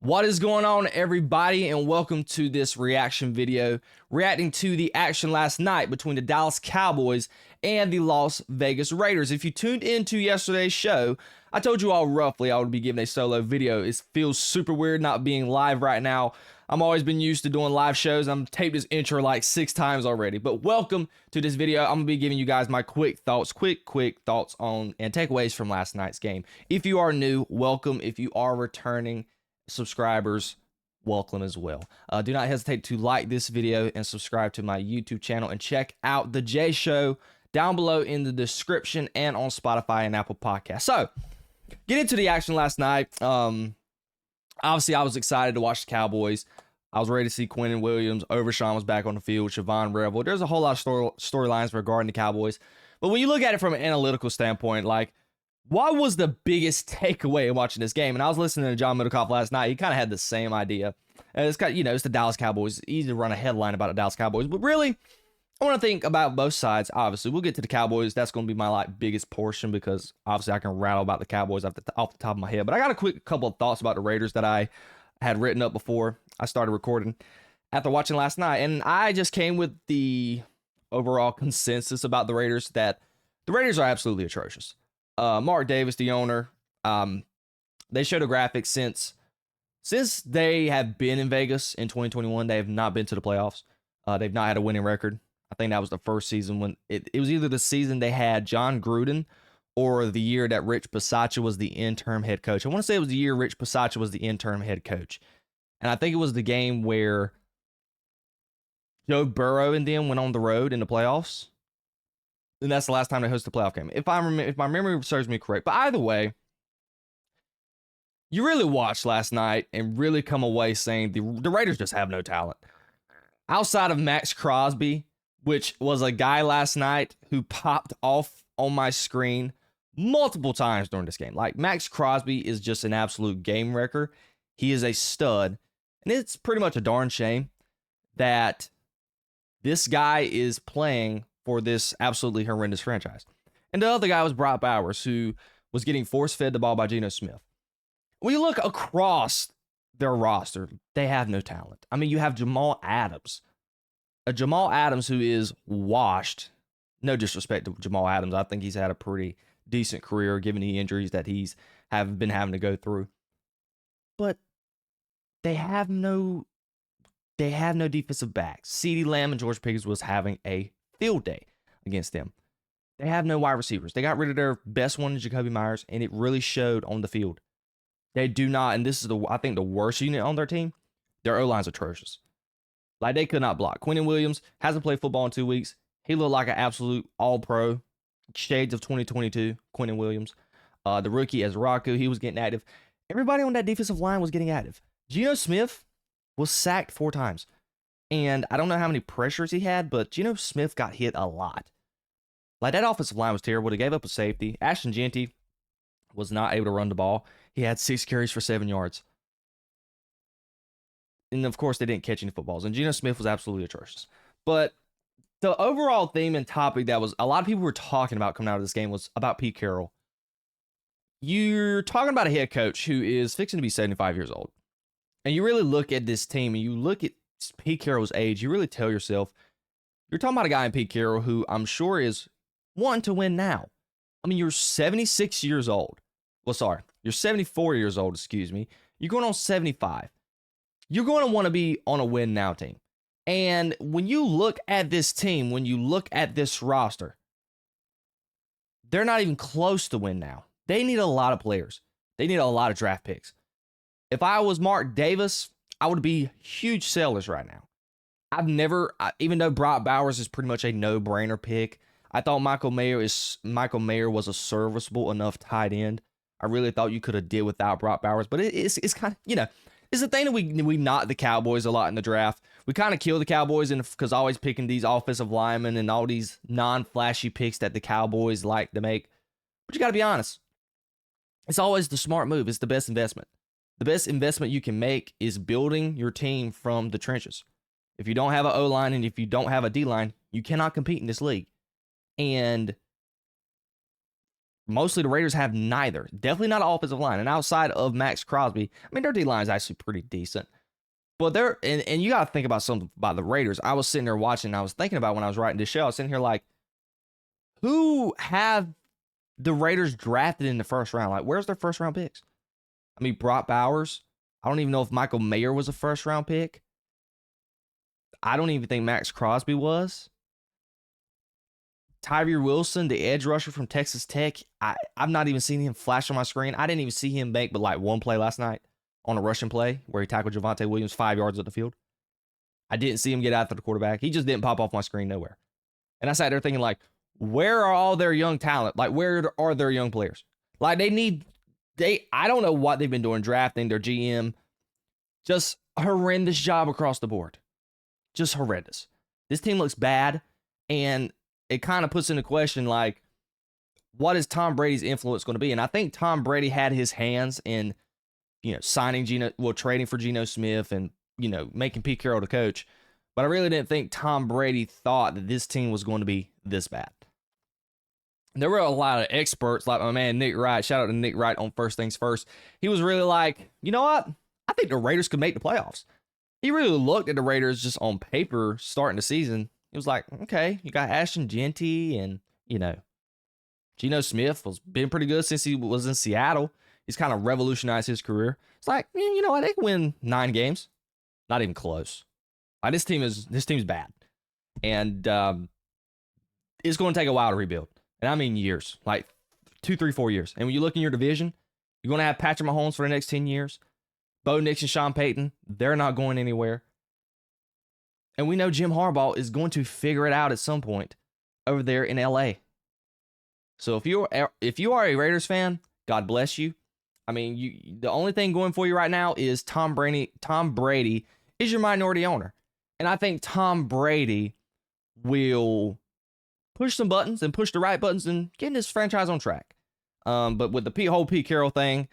What is going on, everybody, and welcome to this reaction video reacting to the action last night between the Dallas Cowboys and the Las Vegas Raiders. If you tuned into yesterday's show, I told you all roughly I would be giving a solo video. It feels super weird not being live right now. I'm always been used to doing live shows. I'm taped this intro like 6 times already, but welcome to this video. I'm gonna be giving you guys my quick thoughts on and takeaways from last night's game. If you are new, welcome. If you are returning subscribers, welcome as well. Do not hesitate to like this video and subscribe to my YouTube channel, and check out the Jay Show down below in the description and on Spotify and Apple Podcasts. So get into the action last night. Obviously I was excited to watch the Cowboys. I was ready to see Quentin Williams. Overshawn was back on the field. Siobhan Revel. There's a whole lot of storylines regarding the Cowboys, but when you look at it from an analytical standpoint, like, what was the biggest takeaway in watching this game? And I was listening to John Middlecoff last night. He kind of had the same idea. And it's kind of, it's the Dallas Cowboys. It's easy to run a headline about the Dallas Cowboys, but really, I want to think about both sides. Obviously, we'll get to the Cowboys. That's going to be my biggest portion, because obviously I can rattle about the Cowboys off the top of my head. But I got a quick couple of thoughts about the Raiders that I had written up before I started recording after watching last night. And I just came with the overall consensus about the Raiders, that the Raiders are absolutely atrocious. Mark Davis, the owner, they showed a graphic since they have been in Vegas in 2021. They have not been to the playoffs. They've not had a winning record. I think that was the first season when it was either the season they had John Gruden or the year that Rich Bisaccia was the interim head coach. I want to say it was the year Rich Bisaccia was the interim head coach. And I think it was the game where Joe Burrow and them went on the road in the playoffs. And that's the last time they hosted a playoff game, if my memory serves me correct. But either way, you really watched last night and really come away saying the Raiders just have no talent. Outside of Max Crosby, which was a guy last night who popped off on my screen multiple times during this game. Like, Max Crosby is just an absolute game wrecker. He is a stud. And it's pretty much a darn shame that this guy is playing for this absolutely horrendous franchise. And the other guy was Brock Bowers, who was getting force-fed the ball by Geno Smith. When you look across their roster, they have no talent. I mean, you have Jamal Adams. A Jamal Adams who is washed. No disrespect to Jamal Adams. I think he's had a pretty decent career given the injuries that he's been having to go through. But they have no defensive backs. CeeDee Lamb and George Pickens was having a field day against them. They have no wide receivers. They got rid of their best one, Jacoby Myers, and it really showed on the field. They do not, and this is I think the worst unit on their team. Their O-line's atrocious. Like, they could not block. Quentin Williams hasn't played football in 2 weeks. He looked like an absolute all-pro. Shades of 2022, Quentin Williams. The rookie Ezraku, he was getting active. Everybody on that defensive line was getting active. Geno Smith was sacked 4 times. And I don't know how many pressures he had, but Geno Smith got hit a lot. Like, that offensive line was terrible. They gave up a safety. Ashton Jeanty was not able to run the ball. He had 6 carries for 7 yards. And, of course, they didn't catch any footballs. And Geno Smith was absolutely atrocious. But the overall theme and topic that was a lot of people were talking about coming out of this game was about Pete Carroll. You're talking about a head coach who is fixing to be 75 years old. And you really look at this team and you look at Pete Carroll's age, you really tell yourself, you're talking about a guy in Pete Carroll who I'm sure is wanting to win now. I mean, you're 76 years old. Well, sorry, you're 74 years old, excuse me. You're going on 75. You're going to want to be on a win now team. And when you look at this team, when you look at this roster, they're not even close to win now. They need a lot of players. They need a lot of draft picks. If I was Mark Davis, I would be huge sellers right now. Even though Brock Bowers is pretty much a no-brainer pick, I thought Michael Mayer was a serviceable enough tight end. I really thought you could have did without Brock Bowers, but it's kind of, it's the thing that we knock the Cowboys a lot in the draft. We kind of kill the Cowboys because always picking these offensive linemen and all these non-flashy picks that the Cowboys like to make. But you got to be honest. It's always the smart move. It's the best investment. The best investment you can make is building your team from the trenches. If you don't have an O-line and if you don't have a D-line, you cannot compete in this league. And mostly the Raiders have neither. Definitely not an offensive line. And outside of Max Crosby, I mean, their D-line is actually pretty decent. But and you got to think about something about the Raiders. I was sitting there watching, and I was thinking about when I was writing this show, I was sitting here like, who have the Raiders drafted in the first round? Like, where's their first round picks? I mean, Brock Bowers. I don't even know if Michael Mayer was a first round pick. I don't even think Max Crosby was. Tyree Wilson, the edge rusher from Texas Tech. I've not even seen him flash on my screen. I didn't even see him make but like one play last night on a rushing play where he tackled Javonte Williams 5 yards up the field. I didn't see him get after the quarterback. He just didn't pop off my screen nowhere. And I sat there thinking like, where are all their young talent? Like, where are their young players? Like, I don't know what they've been doing drafting their GM. Just horrendous job across the board. Just horrendous. This team looks bad, and it kind of puts into question, like, what is Tom Brady's influence going to be? And I think Tom Brady had his hands in, trading for Geno Smith and, making Pete Carroll the coach. But I really didn't think Tom Brady thought that this team was going to be this bad. There were a lot of experts, like my man Nick Wright. Shout out to Nick Wright on First Things First. He was really like, you know what? I think the Raiders could make the playoffs. He really looked at the Raiders just on paper starting the season. He was like, okay, you got Ashton Genty and, Geno Smith has been pretty good since he was in Seattle. He's kind of revolutionized his career. It's like, you know what? They can win 9 games. Not even close. Like, this team's bad. And it's going to take a while to rebuild. And I mean years, like 2, 3, 4 years. And when you look in your division, you're going to have Patrick Mahomes for the next 10 years. Bo Nix and Sean Payton, they're not going anywhere. And we know Jim Harbaugh is going to figure it out at some point over there in LA. So if you are a Raiders fan, God bless you. I mean, the only thing going for you right now is Tom Brady. Tom Brady is your minority owner. And I think Tom Brady will push some buttons and push the right buttons and get this franchise on track. But with the whole Pete Carroll thing,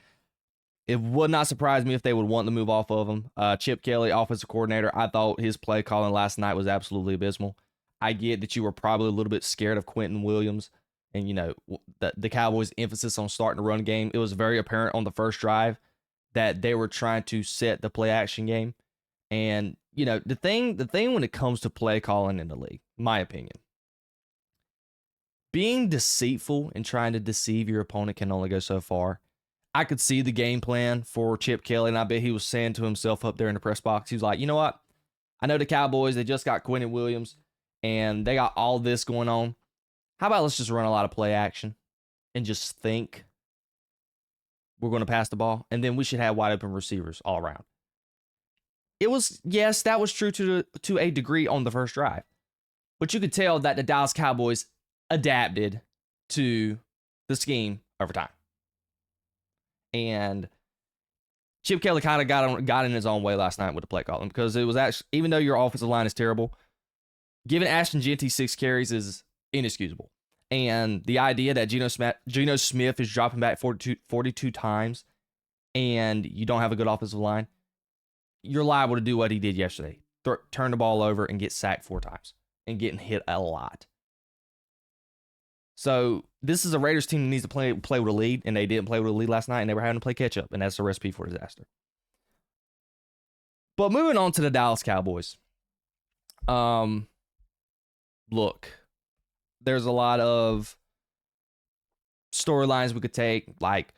it would not surprise me if they would want to move off of him. Chip Kelly, offensive coordinator, I thought his play calling last night was absolutely abysmal. I get that you were probably a little bit scared of Quentin Williams and, the Cowboys' emphasis on starting to run game. It was very apparent on the first drive that they were trying to set the play action game. And, the thing when it comes to play calling in the league, my opinion, being deceitful and trying to deceive your opponent can only go so far. I could see the game plan for Chip Kelly, and I bet he was saying to himself up there in the press box, he was like, you know what? I know the Cowboys, they just got Quentin Williams, and they got all this going on. How about let's just run a lot of play action and just think we're going to pass the ball, and then we should have wide open receivers all around. Yes, that was true to a degree on the first drive. But you could tell that the Dallas Cowboys adapted to the scheme over time. And Chip Kelly kind of got in his own way last night with the play calling, because it was actually, even though your offensive line is terrible, giving Ashton Genty 6 carries is inexcusable. And the idea that Geno Smith is dropping back 42 times and you don't have a good offensive line, you're liable to do what he did yesterday. Turn the ball over and get sacked 4 times and getting hit a lot. So this is a Raiders team that needs to play with a lead, and they didn't play with a lead last night, and they were having to play catch up, and that's a recipe for disaster. But moving on to the Dallas Cowboys. Look, there's a lot of storylines we could take, like,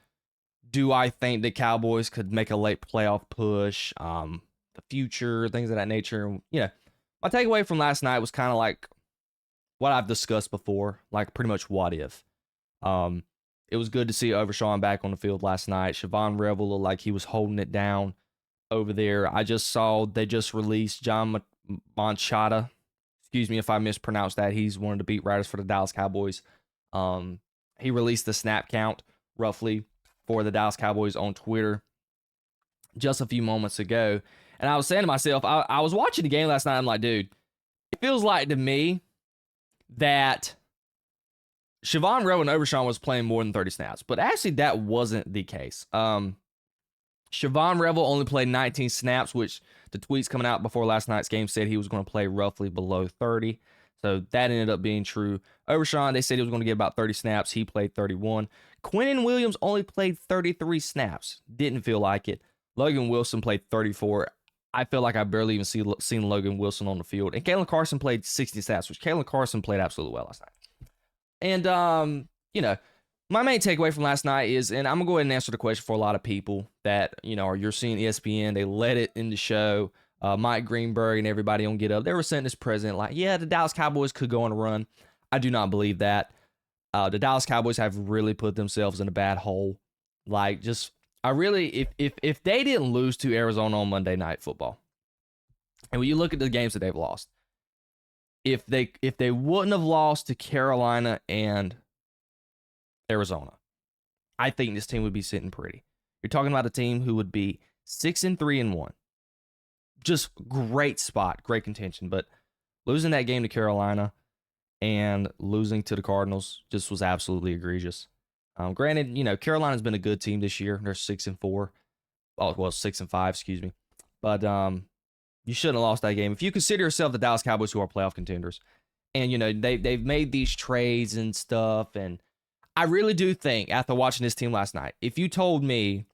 do I think the Cowboys could make a late playoff push, the future, things of that nature. My takeaway from last night was kind of like what I've discussed before, like pretty much what if. It was good to see Overshawn back on the field last night. Siobhan Revel looked like he was holding it down over there. I just saw they just released John Manchada. Excuse me if I mispronounced that. He's one of the beat writers for the Dallas Cowboys. He released the snap count roughly for the Dallas Cowboys on Twitter just a few moments ago. And I was saying to myself, I was watching the game last night. I'm like, dude, it feels like to me that Siobhan Revel and Overshawn was playing more than 30 snaps. But actually, that wasn't the case. Siobhan Revel only played 19 snaps, which the tweets coming out before last night's game said he was going to play roughly below 30. So that ended up being true. Overshawn, they said he was going to get about 30 snaps. He played 31. Quinnen Williams only played 33 snaps. Didn't feel like it. Logan Wilson played 34. I feel like I barely even seen Logan Wilson on the field. And Kalen Carson played 60 snaps, which Kalen Carson played absolutely well last night. And, my main takeaway from last night is, and I'm going to go ahead and answer the question for a lot of people that, you're seeing ESPN, they let it in the show. Mike Greenberg and everybody on Get Up, they were saying this president like, yeah, the Dallas Cowboys could go on a run. I do not believe that. The Dallas Cowboys have really put themselves in a bad hole. Like, if they didn't lose to Arizona on Monday Night Football, and when you look at the games that they've lost, if they wouldn't have lost to Carolina and Arizona, I think this team would be sitting pretty. You're talking about a team who would be 6-3-1. Just great spot, great contention. But losing that game to Carolina and losing to the Cardinals just was absolutely egregious. Granted, Carolina's been a good team this year. They're 6-4. Oh, well, 6-5, excuse me. But you shouldn't have lost that game. If you consider yourself the Dallas Cowboys, who are playoff contenders, and they've made these trades and stuff, and I really do think after watching this team last night, if you told me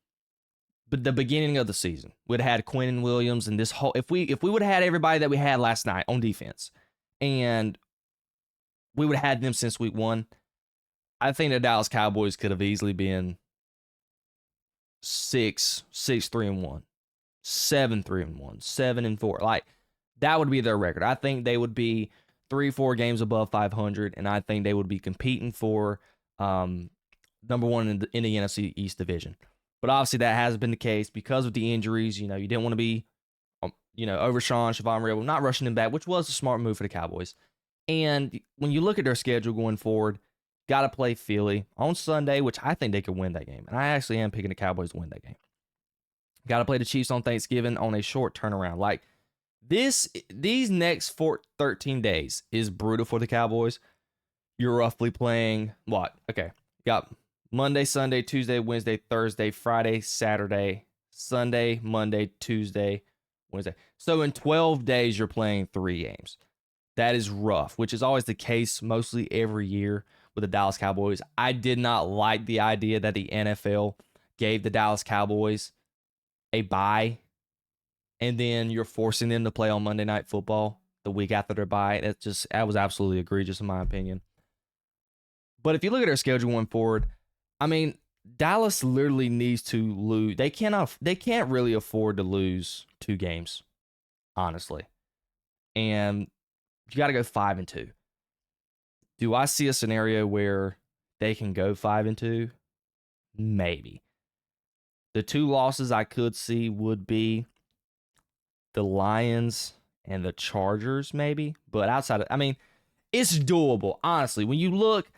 the beginning of the season we'd have had Quinnen Williams and this whole, if we would have had everybody that we had last night on defense, and we would have had them since week 1, I think the Dallas Cowboys could have easily been 6-3-1, 7-3-1, 7-4. Like, that would be their record. I think they would be 3-4 games above 500, and I think they would be competing for number 1 in the NFC East division. But obviously that hasn't been the case because of the injuries. You didn't want to be, Overshawn, Siobhan Rebel, not rushing him back, which was a smart move for the Cowboys. And when you look at their schedule going forward, got to play Philly on Sunday, which I think they could win that game. And I actually am picking the Cowboys to win that game. Got to play the Chiefs on Thanksgiving on a short turnaround. Like, these next 13 days is brutal for the Cowboys. You're roughly playing what? Okay. Got Monday, Sunday, Tuesday, Wednesday, Thursday, Friday, Saturday, Sunday, Monday, Tuesday, Wednesday. So in 12 days, you're playing 3 games. That is rough, which is always the case mostly every year with the Dallas Cowboys. I did not like the idea that the NFL gave the Dallas Cowboys a bye, and then you're forcing them to play on Monday Night Football the week after their bye. That was absolutely egregious in my opinion. But if you look at their schedule going forward, I mean, Dallas literally needs to lose. They can't really afford to lose 2 games, honestly. And you got to go 5-2. Do I see a scenario where they can go 5-2? Maybe. The 2 losses I could see would be the Lions and the Chargers, maybe. But outside of, it's doable, honestly. When you look,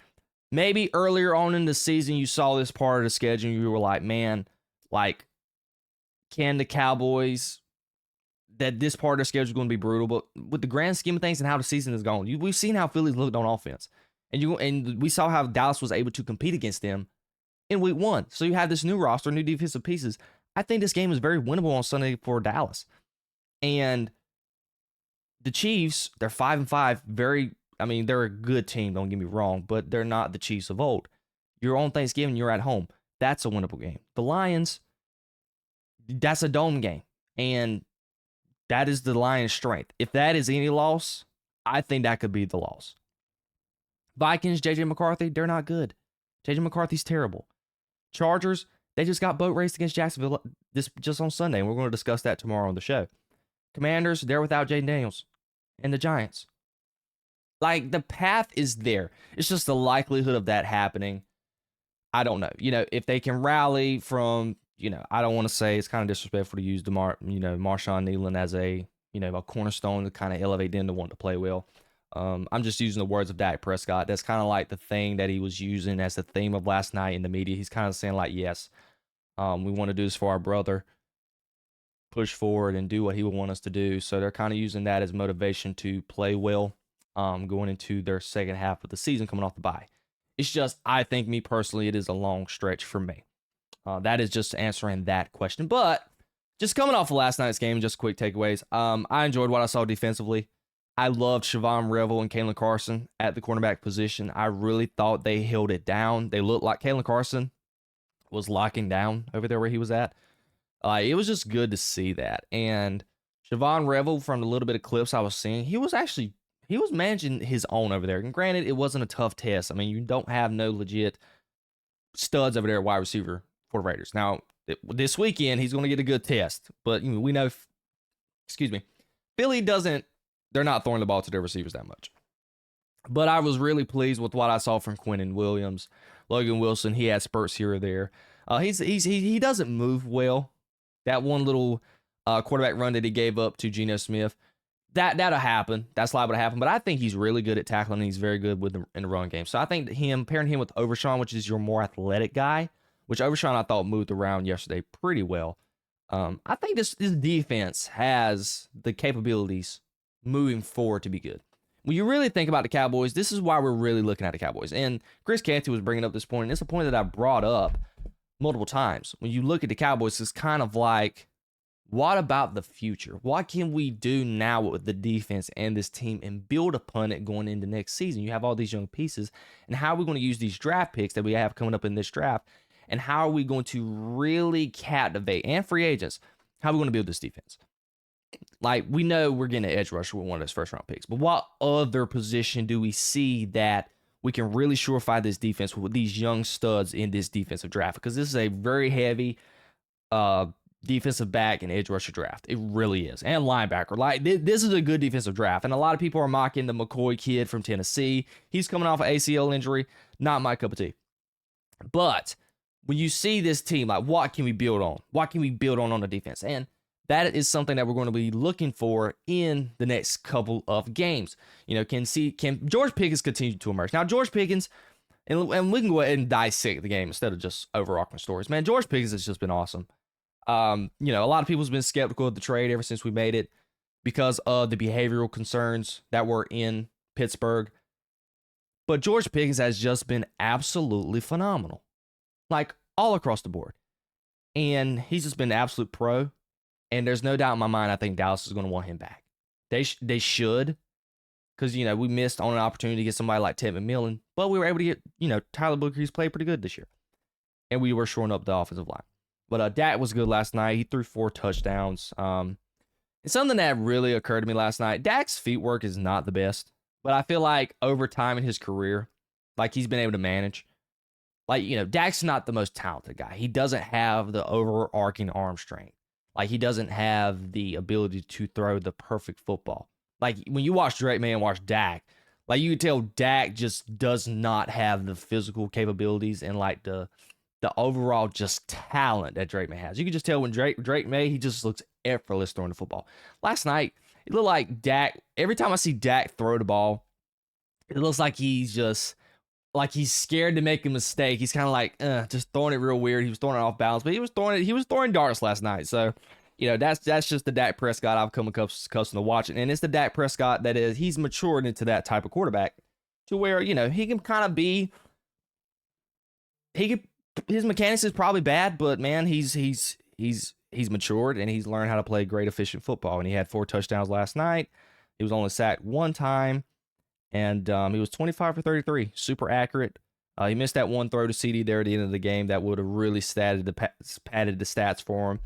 maybe earlier on in the season, you saw this part of the schedule and you were like, man, like, can the Cowboys, that this part of the schedule is going to be brutal, but with the grand scheme of things and how the season is going, we've seen how Philly's looked on offense. And we saw how Dallas was able to compete against them in week 1. So you have this new roster, new defensive pieces. I think this game is very winnable on Sunday for Dallas. And the Chiefs, they're 5-5, they're a good team, don't get me wrong, but they're not the Chiefs of old. You're on Thanksgiving, you're at home. That's a winnable game. The Lions, that's a dome game. And that is the Lions' strength. If that is any loss, I think that could be the loss. Vikings, J.J. McCarthy, they're not good. J.J. McCarthy's terrible. Chargers, they just got boat raced against Jacksonville just on Sunday, and we're going to discuss that tomorrow on the show. Commanders, they're without Jaden Daniels. And the Giants. Like, the path is there. It's just the likelihood of that happening. I don't know. If they can rally from, I don't want to say it's kind of disrespectful to use Marshawn Nealon as a cornerstone to kind of elevate them to want to play well. I'm just using the words of Dak Prescott. That's kind of like the thing that he was using as the theme of last night in the media. He's kind of saying like, yes, we want to do this for our brother. Push forward and do what he would want us to do. So they're kind of using that as motivation to play well going into their second half of the season coming off the bye. It's just, I think, me personally, it is a long stretch for me. That is just answering that question. But just coming off of last night's game, just quick takeaways. I enjoyed what I saw defensively. I loved Siobhan Revel and Kalen Carson at the cornerback position. I really thought they held it down. They looked like Kalen Carson was locking down over there where he was at. It was just good to see that. And Siobhan Revel, from the little bit of clips I was seeing, he was managing his own over there. And granted, it wasn't a tough test. I mean, you don't have no legit studs over there at wide receiver for the Raiders. Now, this weekend, he's going to get a good test. But we know, Philly doesn't, they're not throwing the ball to their receivers that much. But I was really pleased with what I saw from Quinnen Williams. Logan Wilson, he had spurts here or there. He doesn't move well. That one little quarterback run that he gave up to Geno Smith, that'll happen. That's liable to happen. But I think he's really good at tackling, and he's very good in the run game. So I think that pairing him with Overshawn, which is your more athletic guy, which Overshawn I thought moved around yesterday pretty well. I think this defense has the capabilities moving forward to be good. When you really think about the Cowboys, this is why we're really looking at the Cowboys. And Chris Canty was bringing up this point, and it's a point that I brought up multiple times. When you look at the Cowboys, it's kind of like, what about the future? What can we do now with the defense and this team and build upon it going into next season? You have all these young pieces, and how are we going to use these draft picks that we have coming up in this draft, and how are we going to really captivate, and free agents, how are we going to build this defense? Like, we know we're getting an edge rusher with one of those first-round picks, but what other position do we see that we can really surefy this defense with these young studs in this defensive draft? Because this is a very heavy defensive back and edge rusher draft. It really is. And linebacker. Like, this is a good defensive draft. And a lot of people are mocking the McCoy kid from Tennessee. He's coming off an ACL injury. Not my cup of tea. But when you see this team, like, what can we build on? What can we build on the defense? And that is something that we're going to be looking for in the next couple of games. Can George Pickens continue to emerge? Now, George Pickens, and we can go ahead and dissect the game instead of just overarching stories. Man, George Pickens has just been awesome. A lot of people's been skeptical of the trade ever since we made it because of the behavioral concerns that were in Pittsburgh. But George Pickens has just been absolutely phenomenal, like all across the board. And he's just been an absolute pro. And there's no doubt in my mind, I think Dallas is going to want him back. They should, because, we missed on an opportunity to get somebody like Ted McMillan, but we were able to get, Tyler Booker. He's played pretty good this year. And we were shoring up the offensive line. But Dak was good last night. He threw 4 touchdowns. And something that really occurred to me last night, Dak's feet work is not the best, but I feel like over time in his career, like, he's been able to manage. Like, Dak's not the most talented guy. He doesn't have the overarching arm strength. Like, he doesn't have the ability to throw the perfect football. Like, when you watch Drake May and watch Dak, like, you can tell Dak just does not have the physical capabilities and, like, the overall just talent that Drake May has. You can just tell when Drake May, he just looks effortless throwing the football. Last night, it looked like Dak, every time I see Dak throw the ball, it looks like he's just, like, he's scared to make a mistake. He's kind of like, just throwing it real weird. He was throwing it off balance, but he was throwing darts last night. So, that's just the Dak Prescott I've come accustomed to watching. And it's the Dak Prescott that he's matured into that type of quarterback to where, he can kind of be, his mechanics is probably bad, but man, he's matured and he's learned how to play great, efficient football. And he had 4 touchdowns last night. He was only sacked 1 time. And he was 25 for 33, super accurate. He missed that one throw to CD there at the end of the game that would have really padded the stats for him.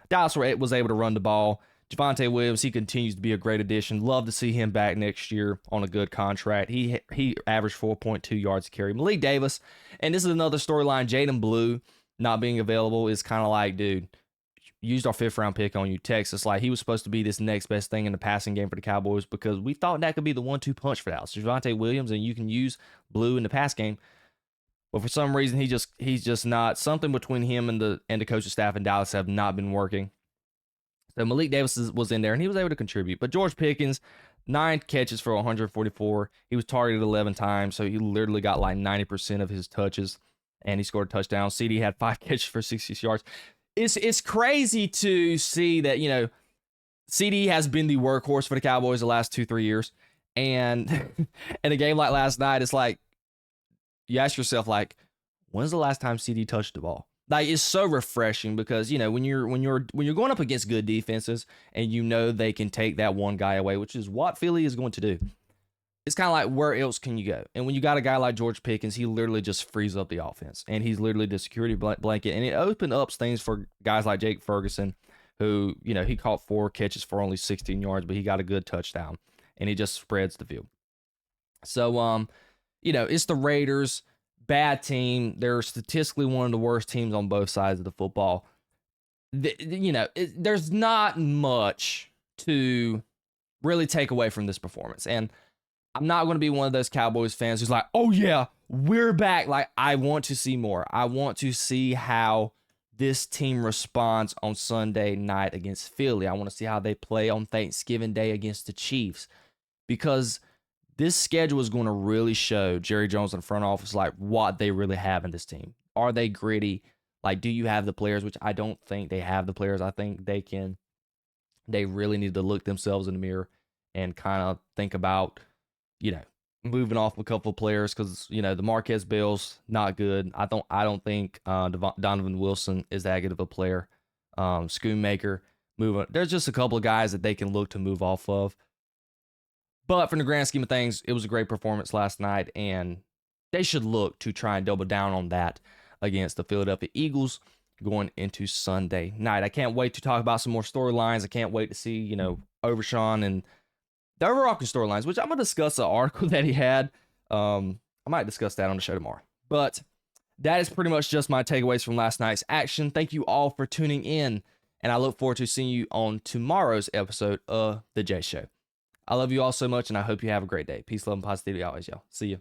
Dallas was able to run the ball. Javonte Williams, he continues to be a great addition. Love to see him back next year on a good contract. He averaged 4.2 yards a carry. Malik Davis, and this is another storyline, Jayden Blue not being available is kind of like, dude, used our 5th-round pick on you, Texas. Like, he was supposed to be this next best thing in the passing game for the Cowboys because we thought that could be the 1-2 punch for Dallas. Javonte Williams, and you can use Blue in the pass game. But for some reason, he's just not. Something between him and the coaching staff in Dallas have not been working. So Malik Davis was in there, and he was able to contribute. But George Pickens, 9 catches for 144. He was targeted 11 times, so he literally got like 90% of his touches, and he scored a touchdown. CD had 5 catches for 66 yards. It's crazy to see that, CD has been the workhorse for the Cowboys the last 2-3 years. And in a game like last night, it's like, you ask yourself, like, when's the last time CD touched the ball? Like, it's so refreshing because, you know, when you're going up against good defenses and you know they can take that one guy away, which is what Philly is going to do. It's kind of like, where else can you go? And when you got a guy like George Pickens, he literally just frees up the offense, and he's literally the security blanket, and it opened up things for guys like Jake Ferguson, who, you know, he caught 4 catches for only 16 yards, but he got a good touchdown, and he just spreads the field. So, you know, it's the Raiders, bad team. They're statistically one of the worst teams on both sides of the football. You know, there's not much to really take away from this performance, and I'm not going to be one of those Cowboys fans who's like, oh yeah, we're back. Like, I want to see more. I want to see how this team responds on Sunday night against Philly. I want to see how they play on Thanksgiving Day against the Chiefs, because this schedule is going to really show Jerry Jones and the front office like what they really have in this team. Are they gritty? Like, do you have the players? Which I don't think they have the players. I think they really need to look themselves in the mirror and kind of think about, you know, moving off a couple of players, because, you know, the Marquez Bell's not good. I don't think Donovan Wilson is that good of a player. Schoonmaker, moving. There's just a couple of guys that they can look to move off of. But from the grand scheme of things, it was a great performance last night, and they should look to try and double down on that against the Philadelphia Eagles going into Sunday night. I can't wait to talk about some more storylines. I can't wait to see, you know, Overshawn and the overarching storylines, which I'm going to discuss an article that he had. I might discuss that on the show tomorrow. But that is pretty much just my takeaways from last night's action. Thank you all for tuning in, and I look forward to seeing you on tomorrow's episode of The Jay Show. I love you all so much, and I hope you have a great day. Peace, love, and positivity always, y'all. See you.